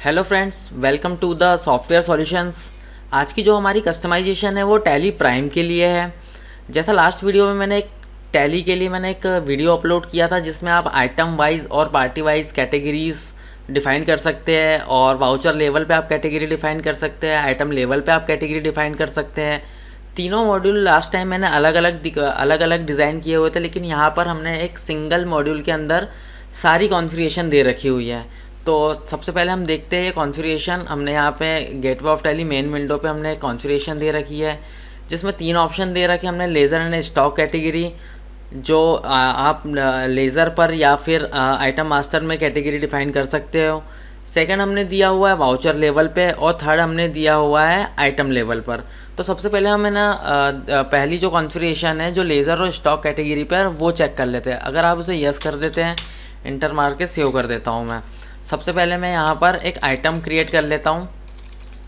Hello friends, welcome to the software solutions. आज की जो हमारी कस्टमाइजेशन है वो टैली प्राइम के लिए है। जैसा लास्ट वीडियो में मैंने एक टैली के लिए एक वीडियो अपलोड किया था जिसमें आप आइटम वाइज और पार्टी वाइज कैटेगरीज डिफ़ाइन कर सकते हैं और वाउचर लेवल पे आप कैटेगरी डिफ़ाइन कर सकते हैं, आइटम लेवल पे आप कैटेगरी डिफ़ाइन कर सकते हैं। तीनों मॉड्यूल लास्ट टाइम मैंने अलग अलग डिज़ाइन किए हुए थे, लेकिन यहाँ पर हमने एक सिंगल मॉड्यूल के अंदर सारी कॉन्फ़िगरेशन दे रखी हुई है। तो सबसे पहले हम देखते हैं ये कॉन्फ़िगरेशन। हमने यहाँ पे gateway of tally main window पे हमने कॉन्फ़िगरेशन दे रखी है जिसमें तीन ऑप्शन दे रखे हैं हमने। लेज़र एंड स्टॉक कैटेगरी, जो आप लेज़र पर या फिर आइटम मास्टर में कैटेगरी डिफ़ाइन कर सकते हो। सेकंड हमने दिया हुआ है वाउचर लेवल पे और थर्ड हमने दिया हुआ है आइटम लेवल पर। तो सबसे पहले हमें पहली जो कॉन्फ़िगरेशन है जो लेज़र और स्टॉक कैटेगरी पर, वो चेक कर लेते हैं। अगर आप उसे यस कर देते हैं, इंटर मार के सेव कर देता हूँ मैं। सबसे पहले मैं यहाँ पर एक आइटम क्रिएट कर लेता हूँ।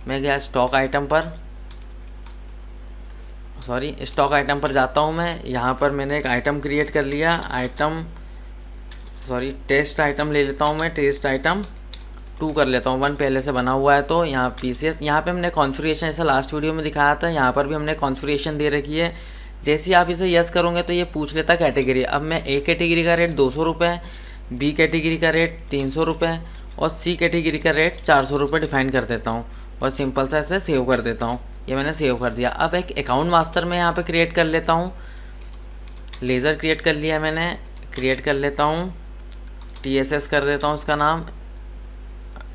मैं गया स्टॉक आइटम पर, स्टॉक आइटम पर जाता हूँ मैं। यहाँ पर मैंने एक आइटम क्रिएट कर लिया, टेस्ट आइटम ले लेता हूँ मैं। टेस्ट आइटम 2 कर लेता हूँ, 1 पहले से बना हुआ है। तो यहाँ पीसीएस, यहाँ पे हमने कॉन्फ़िगरेशन जैसा लास्ट वीडियो में दिखाया था, यहाँ पर भी हमने कॉन्फ़िगरेशन दे रखी है। जैसे ही आप इसे यस करोगे तो ये पूछ लेता कैटेगरी। अब मैं ए कैटेगरी का रेट 200 रुपये, बी कैटेगरी का रेट 300 रुपये और सी कैटेगरी का रेट 400 रुपये डिफ़ाइन कर देता हूँ और सिंपल सा इसे सेव कर देता हूँ। ये मैंने सेव कर दिया। अब एक अकाउंट मास्टर में यहाँ पे क्रिएट कर लेता हूँ। लेज़र क्रिएट कर लिया मैंने, क्रिएट कर लेता हूँ। टीएसएस कर देता हूँ, उसका नाम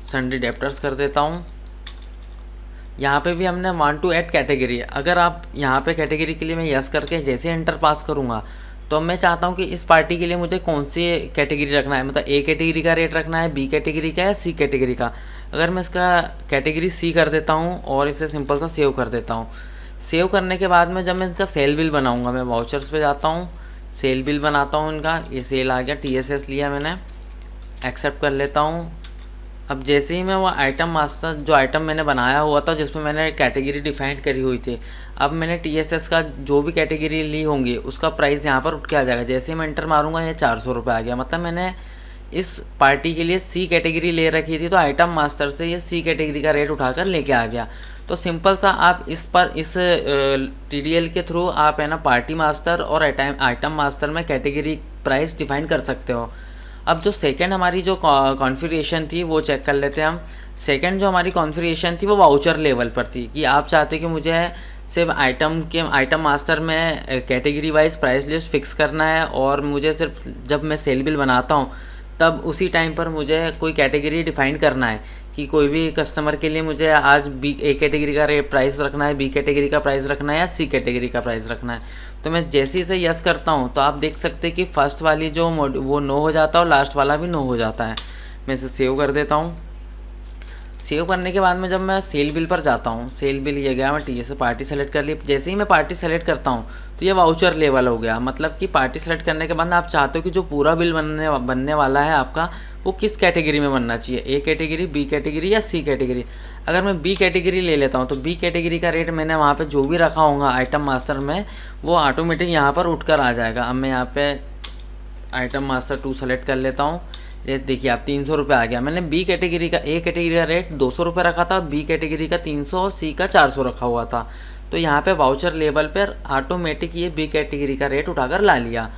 सन्ड्री डेप्टर्स कर देता हूँ। यहाँ पे भी हमने वांट टू ऐड कैटेगरी। अगर आप यहाँ पे कैटेगरी के लिए मैं यस करके जैसे एंटर पास करूँगा तो मैं चाहता हूँ कि इस पार्टी के लिए मुझे कौन सी कैटेगरी रखना है, मतलब ए कैटेगरी का रेट रखना है, बी कैटेगरी का या सी कैटेगरी का। अगर मैं इसका कैटेगरी सी कर देता हूँ और इसे सिंपल सा सेव कर देता हूँ। सेव करने के बाद में जब मैं इसका सेल बिल बनाऊँगा, मैं वाउचर्स पे जाता हूँ, सेल बिल बनाता हूँ इनका। ये सेल आ गया, टीएसएस लिया मैंने, एक्सेप्ट कर लेता हूँ। अब जैसे ही मैं वो आइटम मास्टर, जो आइटम मैंने बनाया हुआ था जिसमें मैंने कैटेगरी डिफ़ाइन करी हुई थी, अब मैंने टीएसएस का जो भी कैटेगरी ली होंगी उसका प्राइस यहाँ पर उठ के आ जाएगा। जैसे ही मैं एंटर मारूंगा ये 400 रुपये आ गया। मतलब मैंने इस पार्टी के लिए सी कैटेगरी ले रखी थी, तो आइटम मास्टर से ये सी कैटेगरी का रेट उठाकर लेके आ गया। तो सिंपल सा आप इस टीडीएल के थ्रू आप है ना पार्टी मास्टर और आइटम मास्टर में कैटेगरी प्राइस डिफ़ाइन कर सकते हो। अब जो सेकंड हमारी जो कॉन्फ़िगरेशन थी वो चेक कर लेते हैं हम। सेकंड जो हमारी कॉन्फ़िगरेशन थी वो वाउचर लेवल पर थी कि आप चाहते कि मुझे सिर्फ आइटम मास्टर में category wise price list fix करना है और मुझे सिर्फ जब मैं सेल बिल बनाता हूँ तब उसी टाइम पर मुझे कोई कैटेगरी डिफ़ाइन करना है कि कोई भी कस्टमर के लिए मुझे आज ए कैटेगरी का रेट प्राइस रखना है, बी कैटेगरी का प्राइस रखना है या सी कैटेगरी का प्राइस रखना है। तो मैं जैसे ही से यस करता हूँ तो आप देख सकते हैं कि फर्स्ट वाली जो वो नो हो जाता है और लास्ट वाला भी नो हो जाता है। मैं इसे सेव कर देता हूँ। सेव करने के बाद में जब मैं सेल बिल पर जाता हूँ, सेल बिल ये गया, मैं टी से पार्टी सेलेक्ट कर ली। जैसे ही मैं पार्टी सेलेक्ट करता हूँ तो ये वाउचर लेवल हो गया। मतलब कि पार्टी सेलेक्ट करने के बाद आप चाहते हो कि जो पूरा बिल बनने वाला है आपका वो किस कैटेगरी में बनना चाहिए, ए कैटेगरी, बी कैटेगरी या सी कैटेगरी। अगर मैं बी कैटेगरी ले लेता हूँ तो बी कैटेगरी का रेट मैंने वहाँ पे जो भी रखा होगा आइटम मास्टर में वो ऑटोमेटिक यहाँ पर उठ कर आ जाएगा। अब मैं यहाँ पे आइटम मास्टर 2 सेलेक्ट कर लेता हूँ। जैसे देखिए आप 300 रुपये आ गया। मैंने बी कैटेगरी का, ए कैटेगरी का रेट 200 रुपये रखा था, बी कैटेगरी का 300 और सी का 400 रखा हुआ था। तो यहाँ पे वाउचर लेवल पर ऑटोमेटिक ये बी कैटेगरी का रेट उठाकर ला लिया।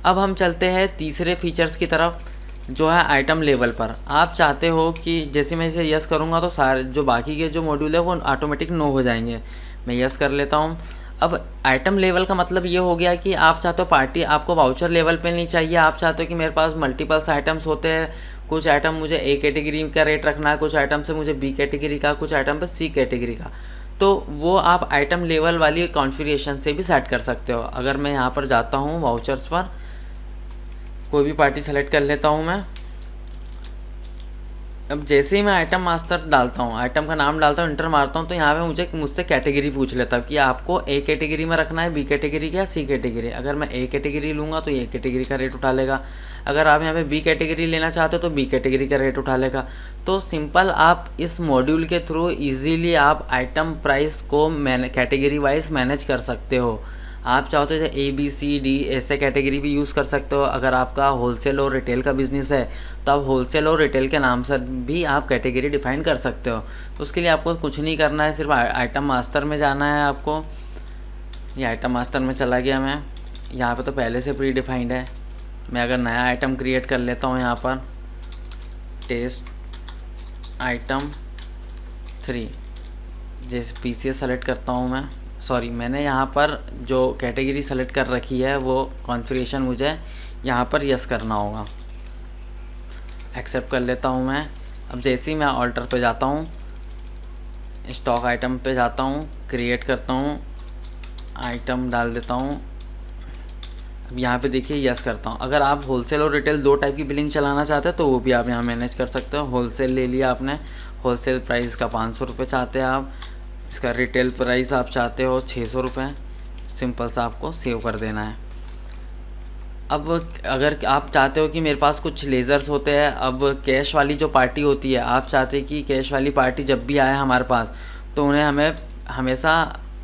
अब हम चलते हैं तीसरे फीचर्स की तरफ जो है आइटम लेवल पर। आप चाहते हो कि जैसे मैं इसे यस करूँगा तो सारे जो बाकी के जो मॉड्यूल है वो ऑटोमेटिक नो हो जाएंगे। मैं यस कर लेता हूँ। अब आइटम लेवल का मतलब ये हो गया कि आप चाहते हो पार्टी आपको वाउचर लेवल पे नहीं चाहिए, आप चाहते हो कि मेरे पास मल्टीपल्स आइटम्स होते हैं। कुछ आइटम मुझे ए कैटेगरी का रेट रखना है, कुछ आइटम से मुझे बी कैटेगरी का, कुछ आइटम पे सी कैटेगरी का। तो वो आप आइटम लेवल वाली कॉन्फ़िगरेशन से भी सेट कर सकते हो। अगर मैं यहाँ पर जाता हूँ वाउचर्स पर, कोई भी पार्टी सेलेक्ट कर लेता हूँ मैं। अब जैसे ही मैं आइटम मास्टर डालता हूँ, आइटम का नाम डालता हूँ, इंटर मारता हूँ तो यहाँ पे मुझसे कैटेगरी पूछ लेता है कि आपको ए कैटेगरी में रखना है, बी कैटेगरी का या सी कैटेगरी। अगर मैं ए कैटेगरी लूँगा तो ए कैटेगरी का रेट उठा लेगा। अगर आप यहाँ पे बी कैटेगरी लेना चाहते हो तो बी कैटेगरी का रेट उठा लेगा। तो सिंपल आप इस मॉड्यूल के थ्रू ईजीली आप आइटम प्राइस को कैटेगरी वाइज मैनेज कर सकते हो। आप चाहो तो जैसे ABCD ऐसे कैटेगरी भी यूज़ कर सकते हो। अगर आपका होलसेल और रिटेल का बिज़नेस है तो आप होलसेल और रिटेल के नाम से भी आप कैटेगरी डिफ़ाइन कर सकते हो। तो उसके लिए आपको कुछ नहीं करना है, सिर्फ आइटम मास्टर में जाना है आपको। ये आइटम मास्टर में चला गया मैं। यहाँ पे तो पहले से प्री डिफाइंड है। मैं अगर नया आइटम क्रिएट कर लेता हूँ, यहाँ पर टेस्ट आइटम 3 जैसे PCS सेलेक्ट करता हूँ मैं। सॉरी, मैंने यहाँ पर जो कैटेगरी सेलेक्ट कर रखी है वो कॉन्फ़िगरेशन मुझे यहाँ पर यस करना होगा। एक्सेप्ट कर लेता हूँ मैं। अब जैसे ही मैं ऑल्टर पे जाता हूँ, स्टॉक आइटम पे जाता हूँ, क्रिएट करता हूँ, आइटम डाल देता हूँ। अब यहाँ पे देखिए यस करता हूँ। अगर आप होलसेल और रिटेल दो टाइप की बिलिंग चलाना चाहते हो तो वो भी आप यहाँ मैनेज कर सकते हो। होलसेल ले लिया आपने, होलसेल प्राइस का 500 रुपये चाहते हैं आप, इसका रिटेल प्राइस आप चाहते हो 600 रुपये। सिंपल सा आपको सेव कर देना है। अब अगर आप चाहते हो कि मेरे पास कुछ लेज़र्स होते हैं, अब कैश वाली जो पार्टी होती है, आप चाहते हैं कि कैश वाली पार्टी जब भी आए हमारे पास तो उन्हें हमें हमेशा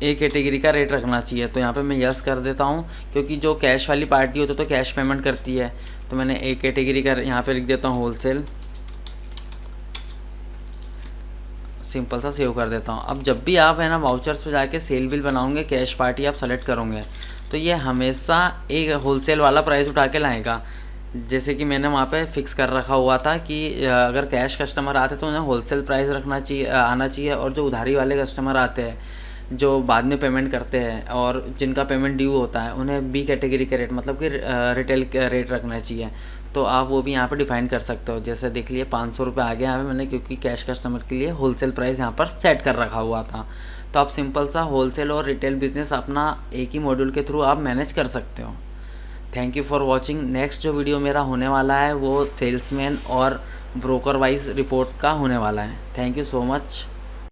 एक कैटेगरी का रेट रखना चाहिए। तो यहाँ पे मैं यस कर देता हूँ, क्योंकि जो कैश वाली पार्टी होती है तो कैश पेमेंट करती है। तो मैंने एक कैटेगरी का यहाँ पे लिख देता हूँ होलसेल, सिंपल सा सेव कर देता हूँ। अब जब भी आप है ना वाउचर्स पे जाके सेल बिल बनाओगे, कैश पार्टी आप सेलेक्ट करोगे तो ये हमेशा एक होलसेल वाला प्राइस उठा के लाएगा। जैसे कि मैंने वहाँ पे फिक्स कर रखा हुआ था कि अगर कैश कस्टमर आते तो उन्हें होलसेल प्राइस रखना चाहिए, आना चाहिए, और जो उधारी वाले कस्टमर आते हैं जो बाद में पेमेंट करते हैं और जिनका पेमेंट ड्यू होता है उन्हें B कैटेगरी के रेट मतलब कि रिटेल का रेट रखना चाहिए। तो आप वो भी यहाँ पर डिफ़ाइन कर सकते हो। जैसे देख लिए 500 रुपये आ गया यहाँ पे मैंने, क्योंकि कैश कस्टमर के लिए होलसेल प्राइस यहाँ पर सेट कर रखा हुआ था। तो आप सिंपल सा होलसेल और रिटेल बिजनेस अपना एक ही मॉड्यूल के थ्रू आप मैनेज कर सकते हो। Thank you for watching. Next जो वीडियो मेरा होने वाला है वो सेल्समैन और ब्रोकर वाइज रिपोर्ट का होने वाला है। Thank you so much.